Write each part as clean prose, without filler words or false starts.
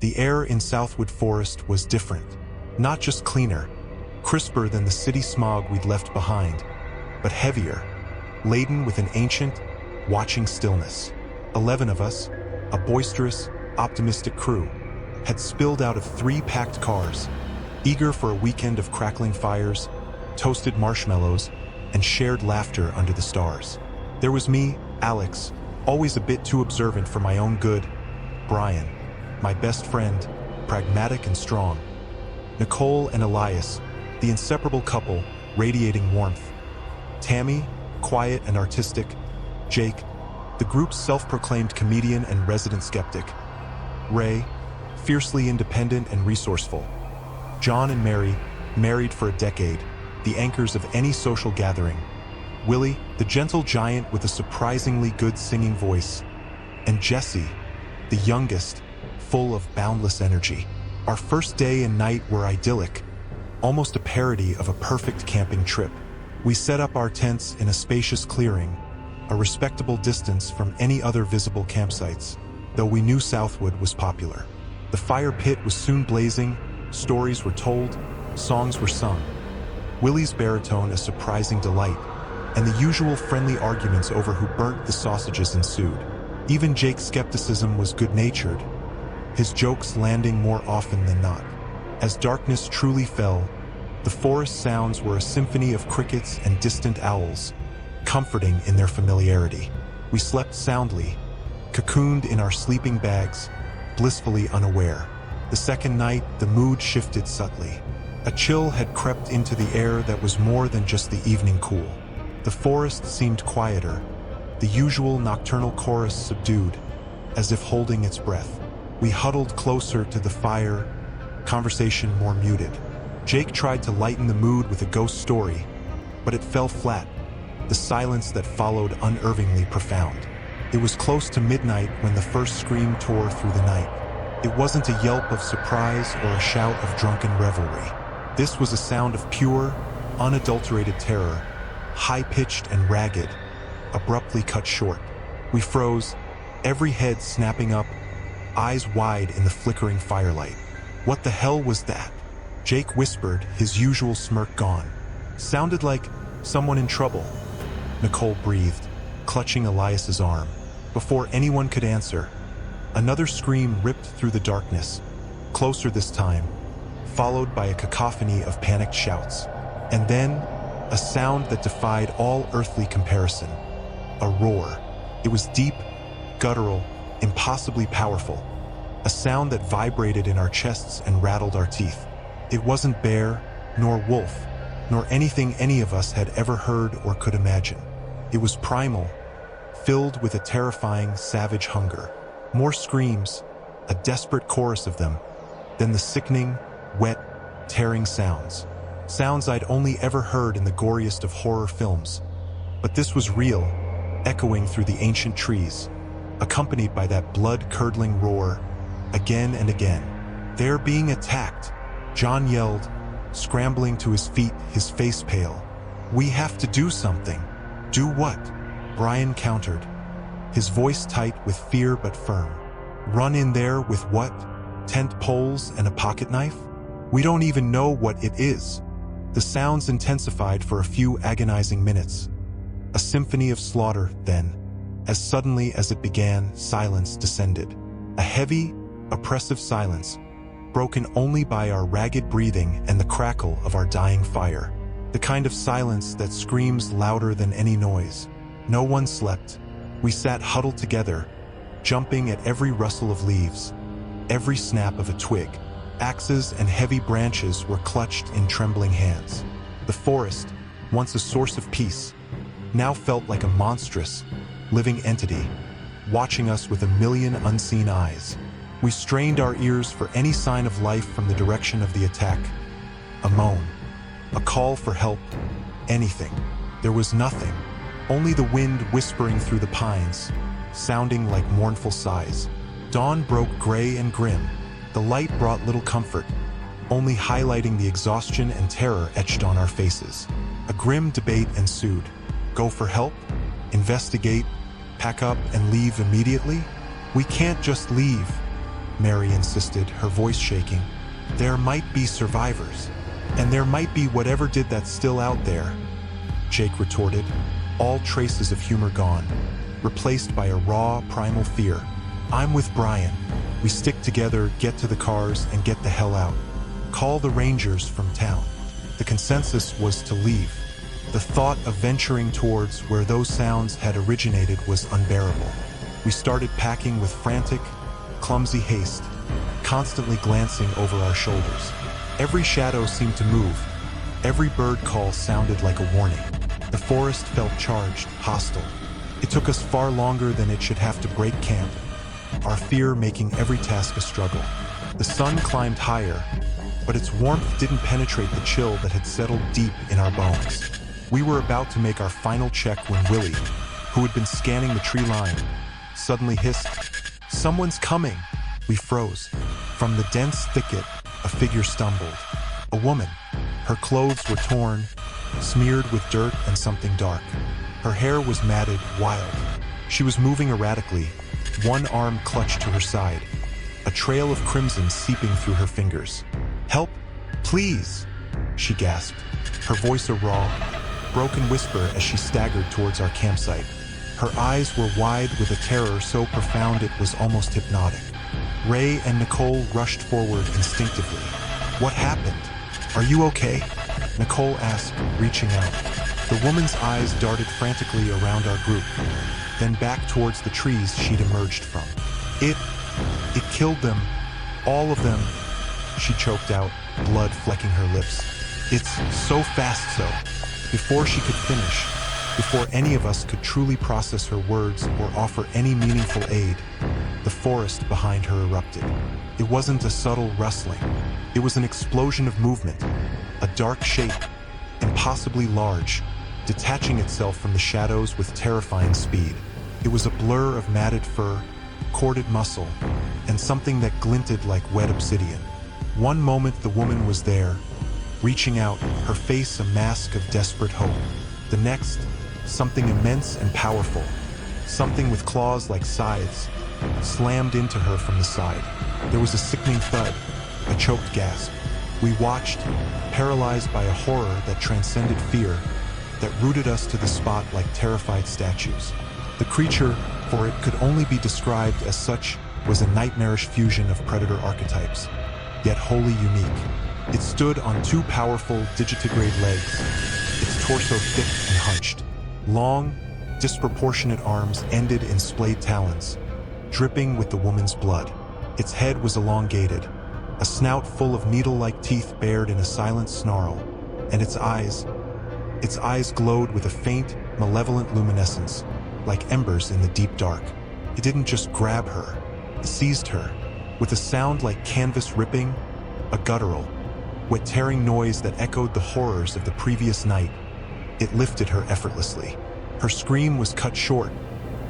The air in Southwood Forest was different. Not just cleaner, crisper than the city smog we'd left behind, but heavier, laden with an ancient, watching stillness. 11 of us, a boisterous, optimistic crew, had spilled out of 3 packed cars, eager for a weekend of crackling fires, toasted marshmallows, and shared laughter under the stars. There was me, Alex, always a bit too observant for my own good, Brian, my best friend, pragmatic and strong, Nicole and Elias, the inseparable couple, radiating warmth, Tami, quiet and artistic, Jake, the group's self-proclaimed comedian and resident skeptic, Ray, fiercely independent and resourceful, John and Mary, married for a decade, the anchors of any social gathering, Willi, the gentle giant with a surprisingly good singing voice, and Jessie, the youngest, full of boundless energy. Our first day and night were idyllic, almost a parody of a perfect camping trip. We set up our tents in a spacious clearing, a respectable distance from any other visible campsites, though we knew Southwood was popular. The fire pit was soon blazing, stories were told, songs were sung. Willi's baritone a surprising delight, and the usual friendly arguments over who burnt the sausages ensued. Even Jake's skepticism was good-natured, his jokes landing more often than not. As darkness truly fell, the forest sounds were a symphony of crickets and distant owls, comforting in their familiarity. We slept soundly, cocooned in our sleeping bags, blissfully unaware. The second night, the mood shifted subtly. A chill had crept into the air that was more than just the evening cool. The forest seemed quieter, the usual nocturnal chorus subdued, as if holding its breath. We huddled closer to the fire, conversation more muted. Jake tried to lighten the mood with a ghost story, but it fell flat, the silence that followed unnervingly profound. It was close to midnight when the first scream tore through the night. It wasn't a yelp of surprise or a shout of drunken revelry. This was a sound of pure, unadulterated terror, high-pitched and ragged, abruptly cut short. We froze, every head snapping up, eyes wide in the flickering firelight. What the hell was that? Jake whispered, his usual smirk gone. Sounded like someone in trouble. Nicole breathed, clutching Elias's arm. Before anyone could answer, another scream ripped through the darkness, closer this time, followed by a cacophony of panicked shouts. And then, a sound that defied all earthly comparison. A roar. It was deep, guttural, impossibly powerful. A sound that vibrated in our chests and rattled our teeth. It wasn't bear, nor wolf, nor anything any of us had ever heard or could imagine. It was primal, filled with a terrifying, savage hunger. More screams, a desperate chorus of them, then the sickening, wet, tearing sounds. Sounds I'd only ever heard in the goriest of horror films. But this was real, echoing through the ancient trees, accompanied by that blood-curdling roar, again and again. They're being attacked, John yelled, scrambling to his feet, his face pale. We have to do something. Do what? Brian countered, his voice tight with fear but firm. Run in there with what? Tent poles and a pocket knife? We don't even know what it is. The sounds intensified for a few agonizing minutes. A symphony of slaughter, then, as suddenly as it began, silence descended. A heavy, oppressive silence, broken only by our ragged breathing and the crackle of our dying fire. The kind of silence that screams louder than any noise. No one slept. We sat huddled together, jumping at every rustle of leaves, every snap of a twig. Axes and heavy branches were clutched in trembling hands. The forest, once a source of peace, now felt like a monstrous, living entity, watching us with a million unseen eyes. We strained our ears for any sign of life from the direction of the attack. A moan, a call for help, anything. There was nothing, only the wind whispering through the pines, sounding like mournful sighs. Dawn broke gray and grim. The light brought little comfort, only highlighting the exhaustion and terror etched on our faces. A grim debate ensued. Go for help? Investigate? Pack up and leave immediately? We can't just leave. Mary insisted, her voice shaking. "There might be survivors. And there might be whatever did that still out there," Jake retorted, all traces of humor gone, replaced by a raw, primal fear. "I'm with Brian. We stick together, get to the cars, and get the hell out. Call the Rangers from town." The consensus was to leave. The thought of venturing towards where those sounds had originated was unbearable. We started packing with frantic, clumsy haste, constantly glancing over our shoulders. Every shadow seemed to move. Every bird call sounded like a warning. The forest felt charged, hostile. It took us far longer than it should have to break camp, our fear making every task a struggle. The sun climbed higher, but its warmth didn't penetrate the chill that had settled deep in our bones. We were about to make our final check when Willi, who had been scanning the tree line, suddenly hissed, "Someone's coming!" We froze. From the dense thicket, a figure stumbled. A woman. Her clothes were torn, smeared with dirt and something dark. Her hair was matted, wild. She was moving erratically, one arm clutched to her side, a trail of crimson seeping through her fingers. "Help, please!" she gasped, her voice a raw, broken whisper as she staggered towards our campsite. Her eyes were wide with a terror so profound it was almost hypnotic. Ray and Nicole rushed forward instinctively. "What happened? Are you okay?" Nicole asked, reaching out. The woman's eyes darted frantically around our group, then back towards the trees she'd emerged from. It killed them. All of them," she choked out, blood flecking her lips. "It's so fast so." Before she could finish, before any of us could truly process her words or offer any meaningful aid, the forest behind her erupted. It wasn't a subtle rustling. It was an explosion of movement, a dark shape, impossibly large, detaching itself from the shadows with terrifying speed. It was a blur of matted fur, corded muscle, and something that glinted like wet obsidian. One moment the woman was there, reaching out, her face a mask of desperate hope. The next, something immense and powerful, something with claws like scythes, slammed into her from the side. There was a sickening thud, a choked gasp. We watched, paralyzed by a horror that transcended fear, that rooted us to the spot like terrified statues. The creature, for it could only be described as such, was a nightmarish fusion of predator archetypes, yet wholly unique. It stood on two powerful digitigrade legs, its torso thick and hunched. Long, disproportionate arms ended in splayed talons, dripping with the woman's blood. Its head was elongated, a snout full of needle-like teeth bared in a silent snarl, and its eyes glowed with a faint, malevolent luminescence, like embers in the deep dark. It didn't just grab her, it seized her, with a sound like canvas ripping, a guttural, wet tearing noise that echoed the horrors of the previous night. It lifted her effortlessly. Her scream was cut short,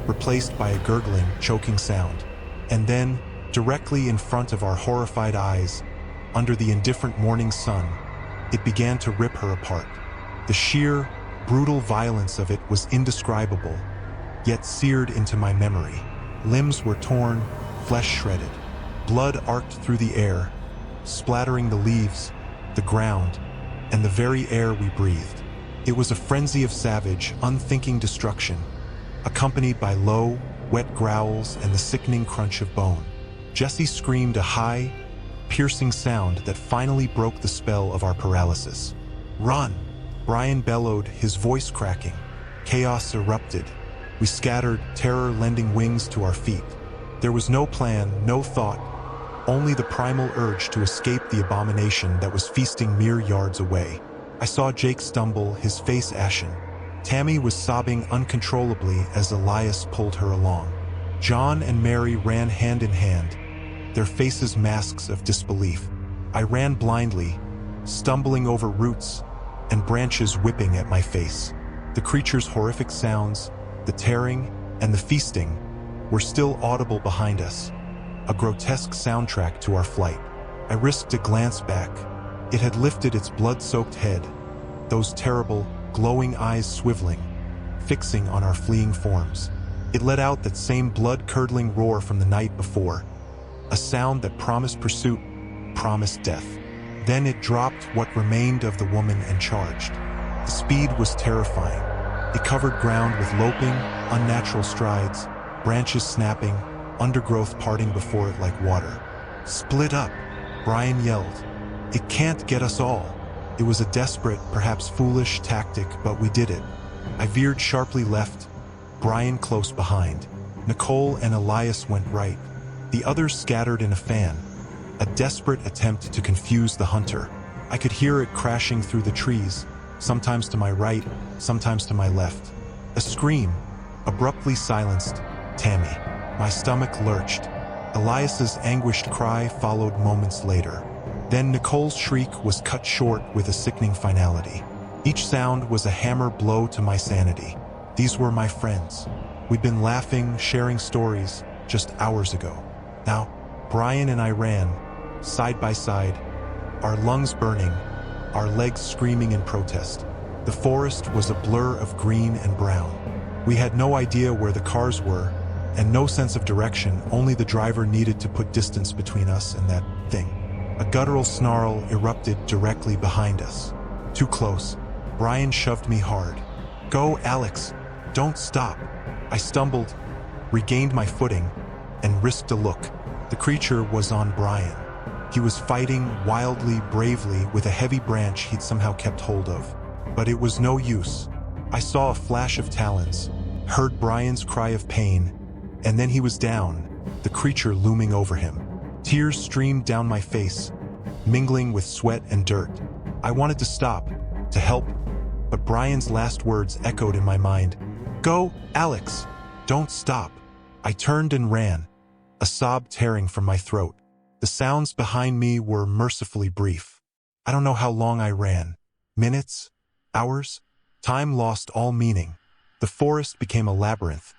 replaced by a gurgling, choking sound. And then, directly in front of our horrified eyes, under the indifferent morning sun, it began to rip her apart. The sheer, brutal violence of it was indescribable, yet seared into my memory. Limbs were torn, flesh shredded. Blood arced through the air, splattering the leaves, the ground, and the very air we breathed. It was a frenzy of savage, unthinking destruction, accompanied by low, wet growls and the sickening crunch of bone. Jessie screamed a high, piercing sound that finally broke the spell of our paralysis. "Run!" Brian bellowed, his voice cracking. Chaos erupted. We scattered, terror lending wings to our feet. There was no plan, no thought, only the primal urge to escape the abomination that was feasting mere yards away. I saw Jake stumble, his face ashen. Tami was sobbing uncontrollably as Elias pulled her along. John and Mary ran hand in hand, their faces masks of disbelief. I ran blindly, stumbling over roots and branches whipping at my face. The creature's horrific sounds, the tearing and the feasting, were still audible behind us, a grotesque soundtrack to our flight. I risked a glance back. It had lifted its blood-soaked head, those terrible, glowing eyes swiveling, fixing on our fleeing forms. It let out that same blood-curdling roar from the night before, a sound that promised pursuit, promised death. Then it dropped what remained of the woman and charged. The speed was terrifying. It covered ground with loping, unnatural strides, branches snapping, undergrowth parting before it like water. "Split up," Brian yelled. "It can't get us all." It was a desperate, perhaps foolish tactic, but we did it. I veered sharply left, Brian close behind. Nicole and Elias went right. The others scattered in a fan, a desperate attempt to confuse the hunter. I could hear it crashing through the trees, sometimes to my right, sometimes to my left. A scream, abruptly silenced. Tami. My stomach lurched. Elias's anguished cry followed moments later. Then Nicole's shriek was cut short with a sickening finality. Each sound was a hammer blow to my sanity. These were my friends. We'd been laughing, sharing stories just hours ago. Now, Brian and I ran, side by side, our lungs burning, our legs screaming in protest. The forest was a blur of green and brown. We had no idea where the cars were, and no sense of direction. Only the driver needed to put distance between us and that thing. A guttural snarl erupted directly behind us. Too close. Brian shoved me hard. "Go, Alex! Don't stop!" I stumbled, regained my footing, and risked a look. The creature was on Brian. He was fighting wildly, bravely, with a heavy branch he'd somehow kept hold of. But it was no use. I saw a flash of talons, heard Brian's cry of pain, and then he was down, the creature looming over him. Tears streamed down my face, mingling with sweat and dirt. I wanted to stop, to help, but Brian's last words echoed in my mind. "Go, Alex! Don't stop!" I turned and ran, a sob tearing from my throat. The sounds behind me were mercifully brief. I don't know how long I ran. Minutes? Hours? Time lost all meaning. The forest became a labyrinth.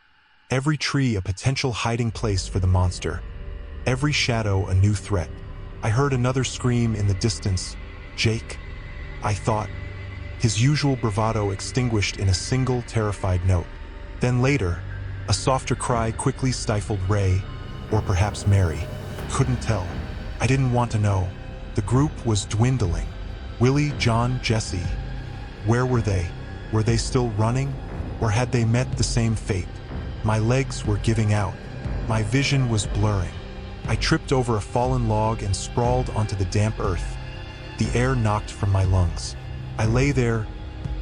Every tree a potential hiding place for the monster. Every shadow a new threat. I heard another scream in the distance. "Jake," I thought, his usual bravado extinguished in a single terrified note. Then later, a softer cry quickly stifled Ray, or perhaps Mary. Couldn't tell. I didn't want to know. The group was dwindling. Willi, John, Jessie. Where were they? Were they still running? Or had they met the same fate? My legs were giving out. My vision was blurring. I tripped over a fallen log and sprawled onto the damp earth. The air knocked from my lungs. I lay there,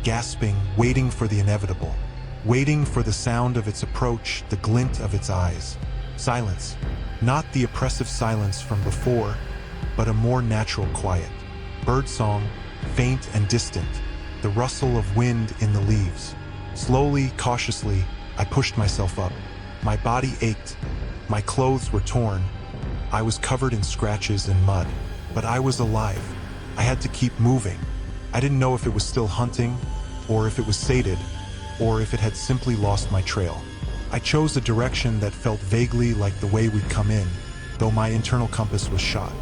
gasping, waiting for the inevitable. Waiting for the sound of its approach, the glint of its eyes. Silence. Not the oppressive silence from before, but a more natural quiet. Birdsong, faint and distant. The rustle of wind in the leaves. Slowly, cautiously, I pushed myself up. My body ached. My clothes were torn. I was covered in scratches and mud. But I was alive. I had to keep moving. I didn't know if it was still hunting, or if it was sated, or if it had simply lost my trail. I chose a direction that felt vaguely like the way we'd come in, though my internal compass was shot.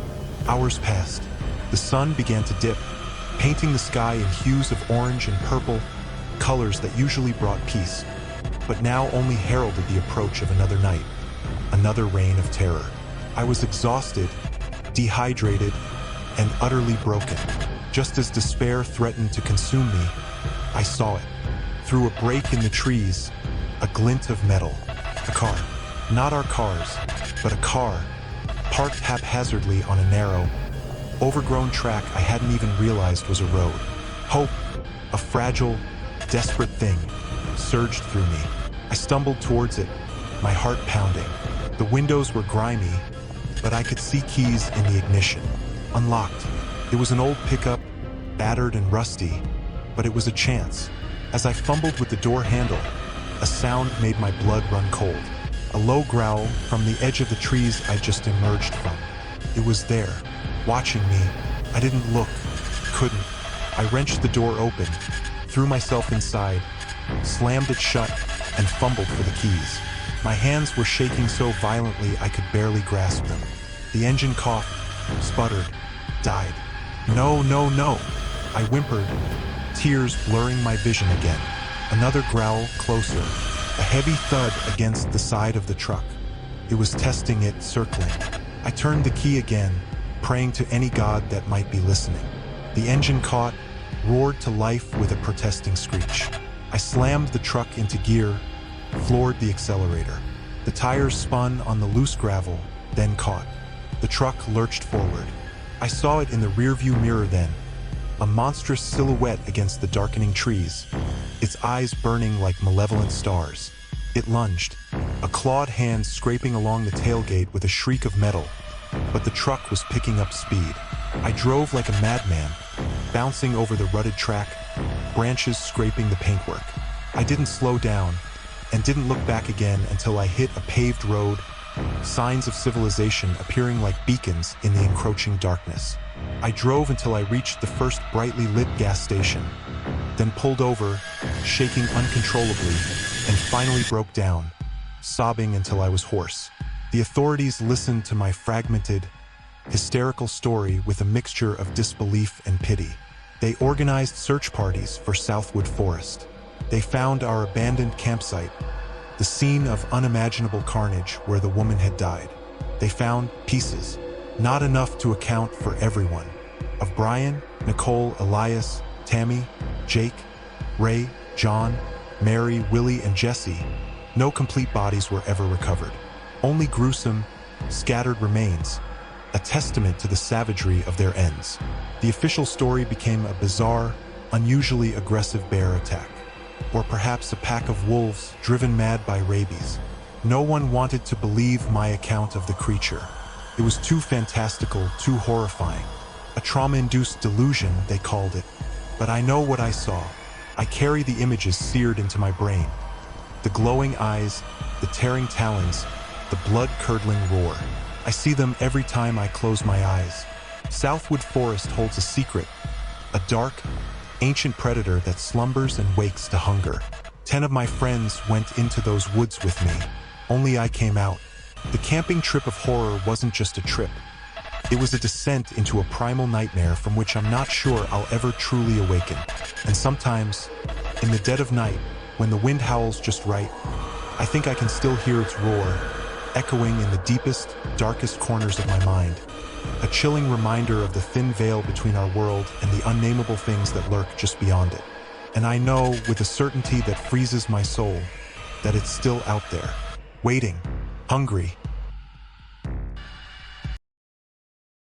Hours passed. The sun began to dip, painting the sky in hues of orange and purple, colors that usually brought peace, but now only heralded the approach of another night, another reign of terror. I was exhausted, dehydrated, and utterly broken. Just as despair threatened to consume me, I saw it. Through a break in the trees, a glint of metal. A car. Not our cars, but a car, parked haphazardly on a narrow, overgrown track I hadn't even realized was a road. Hope, a fragile, desperate thing, surged through me. I stumbled towards it, my heart pounding. The windows were grimy, but I could see keys in the ignition. Unlocked. It was an old pickup, battered and rusty, but it was a chance. As I fumbled with the door handle, a sound made my blood run cold. A low growl from the edge of the trees I just emerged from. It was there, watching me. I didn't look, couldn't. I wrenched the door open, threw myself inside, slammed it shut, and fumbled for the keys. My hands were shaking so violently I could barely grasp them. The engine coughed, sputtered, died. No, no, no! I whimpered, tears blurring my vision again. Another growl closer, a heavy thud against the side of the truck. It was testing it, circling. I turned the key again, praying to any god that might be listening. The engine caught, roared to life with a protesting screech. I slammed the truck into gear, floored the accelerator. The tires spun on the loose gravel, then caught. The truck lurched forward. I saw it in the rearview mirror then, a monstrous silhouette against the darkening trees, its eyes burning like malevolent stars. It lunged, a clawed hand scraping along the tailgate with a shriek of metal, but the truck was picking up speed. I drove like a madman, bouncing over the rutted track, branches scraping the paintwork. I didn't slow down, and didn't look back again until I hit a paved road, signs of civilization appearing like beacons in the encroaching darkness. I drove until I reached the first brightly lit gas station, then pulled over, shaking uncontrollably, and finally broke down, sobbing until I was hoarse. The authorities listened to my fragmented, hysterical story with a mixture of disbelief and pity. They organized search parties for Southwood Forest. They found our abandoned campsite, the scene of unimaginable carnage where the woman had died. They found pieces, not enough to account for everyone, of Brian, Nicole, Elias, Tami, Jake, Ray, John, Mary, Willi, and Jessie. No complete bodies were ever recovered. Only gruesome, scattered remains, a testament to the savagery of their ends. The official story became a bizarre, unusually aggressive bear attack, or perhaps a pack of wolves driven mad by rabies. No one wanted to believe my account of the creature. It was too fantastical, too horrifying. A trauma-induced delusion, they called it. But I know what I saw. I carry the images seared into my brain. The glowing eyes, the tearing talons, the blood-curdling roar. I see them every time I close my eyes. Southwood Forest holds a secret, a dark, ancient predator that slumbers and wakes to hunger. 10 of my friends went into those woods with me. Only I came out. The camping trip of horror wasn't just a trip. It was a descent into a primal nightmare from which I'm not sure I'll ever truly awaken. And sometimes, in the dead of night, when the wind howls just right, I think I can still hear its roar, echoing in the deepest, darkest corners of my mind. A chilling reminder of the thin veil between our world and the unnameable things that lurk just beyond it. And I know, with a certainty that freezes my soul, that it's still out there, waiting, hungry,